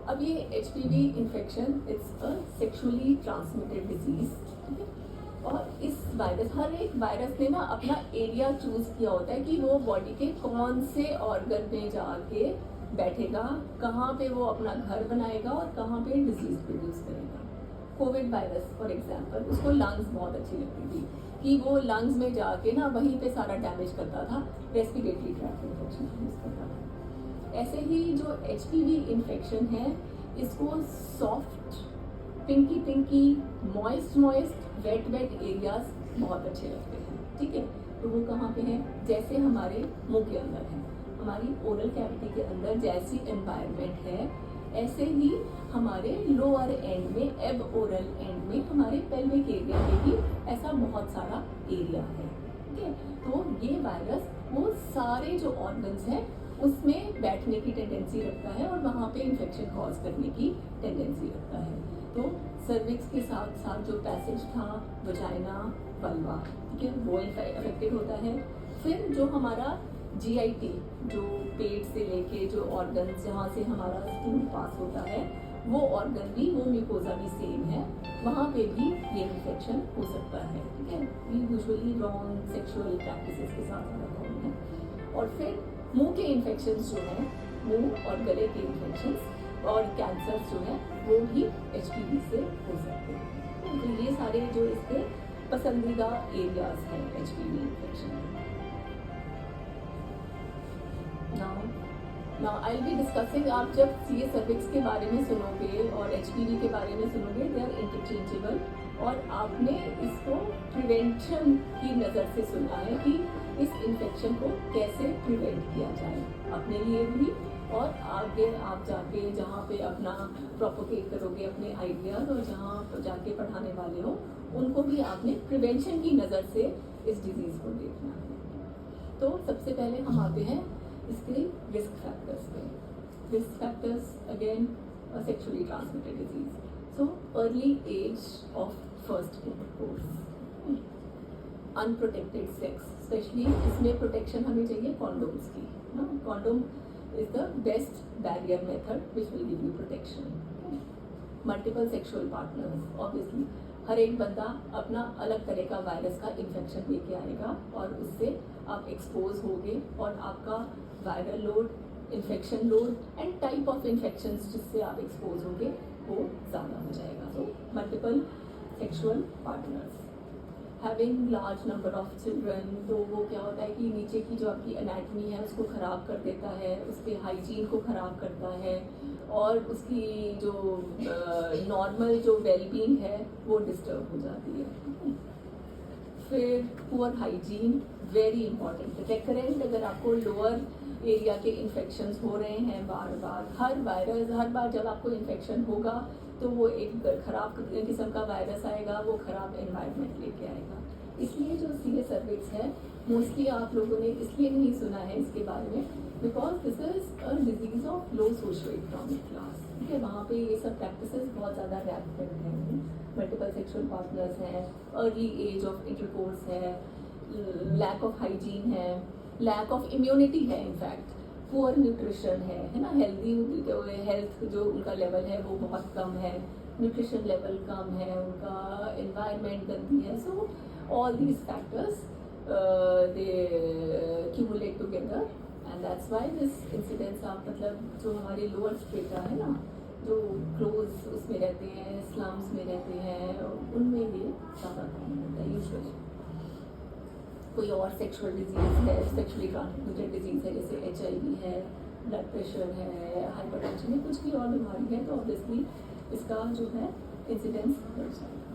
अब ये HPV infection it's a sexually transmitted disease, ठीक है। और इस वायरस, हर एक वायरस ने ना अपना एरिया चूज किया होता है कि वो बॉडी के कौन से ऑर्गन में जाके बैठेगा, कहाँ पे वो अपना घर बनाएगा और कहाँ पे डिजीज प्रोड्यूस करेगा। कोविड वायरस फॉर एग्जांपल, उसको लंग्स बहुत अच्छी लगती थी कि वो लंग्स में जाके ना वहीं पे सारा डैमेज करता था, रेस्पिरेटरी ट्रैक्ट इन्फेक्शन प्रोड्यूस करता था। ऐसे ही जो HPV इन्फेक्शन है, इसको soft, pinky pinky, moist wet areas बहुत अच्छे लगते हैं, ठीक है। तो वो कहाँ पे हैं? जैसे हमारे मुंह के अंदर है, हमारी ओरल कैविटी के अंदर जैसी एनवायरनमेंट है, ऐसे ही हमारे लोअर एंड में, एब ओरल एंड में, हमारे पेल्विक एरिया में भी ऐसा बहुत सारा एरिया है, ठीक है। तो ये वायरस वो सारे जो ऑर्गन्स हैं उसमें बैठने की टेंडेंसी रखता है और वहाँ पे इन्फेक्शन कॉज करने की टेंडेंसी रखता है। तो सर्विक्स के साथ साथ जो पैसेज था, वजाइना, वल्वा, ठीक है, वो अफेक्टेड होता है। फिर जो हमारा GIT, जो पेट से लेके जो ऑर्गन जहाँ से हमारा स्टूल पास होता है, वो ऑर्गन भी, वो म्यूकोजा भी सेम है, वहाँ पे भी ये इन्फेक्शन हो सकता है, ठीक है। ये यूजुअली रॉन्ग सेक्सुअल प्रैक्टिसेस के साथ होता है। और फिर मुंह के इन्फेक्शंस जो हैं, मुंह और गले के इन्फेक्शंस और कैंसर जो है वो भी HPV से हो सकते हैं। तो ये सारे जो इसके पसंदीदा एरियाज हैं HPV इन्फेक्शन में। Now I will be discussing, आप जब CA सर्विक्स के बारे में सुनोगे और HPV के बारे में सुनोगे, दे आर इंटरचेंजेबल, और आपने इसको प्रिवेंशन की नज़र से सुना है कि इस इन्फेक्शन को कैसे प्रिवेंट किया जाए अपने लिए भी, और आगे आप जाके जहाँ पे अपना प्रोपोगेट करोगे अपने आइडियाज़, और जहाँ जाके पढ़ाने वाले हो उनको भी आपने प्रिवेंशन की नज़र से इस डिजीज़ को देखना है। तो सबसे पहले हम आते हैं इसके रिस्क फैक्टर्स पे। Risk factors again sexually transmitted disease, so early age of first intercourse, unprotected sex, specially इसमें प्रोटेक्शन हमें चाहिए कॉन्डोम्स की। Condom is the best barrier method which will give you protection. Multiple sexual partners, obviously हर एक बंदा अपना अलग तरह का वायरस का इन्फेक्शन लेके आएगा और उससे आप एक्सपोज होगे, और आपका viral load, infection load and type of infection जिससे आप एक्सपोज होगे वो ज़्यादा हो जाएगा। तो multiple sexual partners, having large number of children, तो वो क्या होता है कि नीचे की जो आपकी एनाटमी है उसको ख़राब कर देता है, उसके हाइजीन को ख़राब करता है, और उसकी जो नॉर्मल जो वेलबींग है वो डिस्टर्ब हो जाती है। फिर poor hygiene, very important. Recurrent, अगर आपको लोअर एरिया के इन्फेक्शंस हो रहे हैं बार बार, हर बार जब आपको इन्फेक्शन होगा तो वो एक खराब किस्म का वायरस आएगा, वो खराब एनवायरनमेंट लेके आएगा। इसलिए जो CA सर्विक्स है मोस्टली आप लोगों ने इसलिए नहीं सुना है इसके बारे में, because this is a disease of low socio economic class, ठीक है। वहाँ पे ये सब प्रैक्टिसेस बहुत ज़्यादा रैम्पेंट हैं, मल्टीपल सेक्सुअल पार्टनर्स हैं, अर्ली एज ऑफ इंटरकोर्स है, लैक ऑफ हाइजीन है, लैक ऑफ इम्यूनिटी है, इनफैक्ट पुअर न्यूट्रिशन है ना, हेल्थ जो उनका लेवल है वो बहुत कम है, न्यूट्रिशन लेवल कम है, उनका एनवायरनमेंट गंदी है। So all these factors they cumulate together, and that's why this incidence आप, मतलब जो हमारे लोअर स्ट्रेटा है ना, जो क्लोज उसमें रहते हैं, स्लम्स में रहते हैं, उनमें ये ज़्यादा कॉमन होता है यूजुअली। कोई और सेक्सुअल डिजीज़ है, सेक्सुअली ट्रांसमिटेड डिजीज़ है, जैसे HIV है, ब्लड प्रेशर है, हाइपरटेंशन है, कुछ भी और बीमारी है, तो ऑब्वियसली इसका जो है इंसिडेंस बढ़ जाएगा।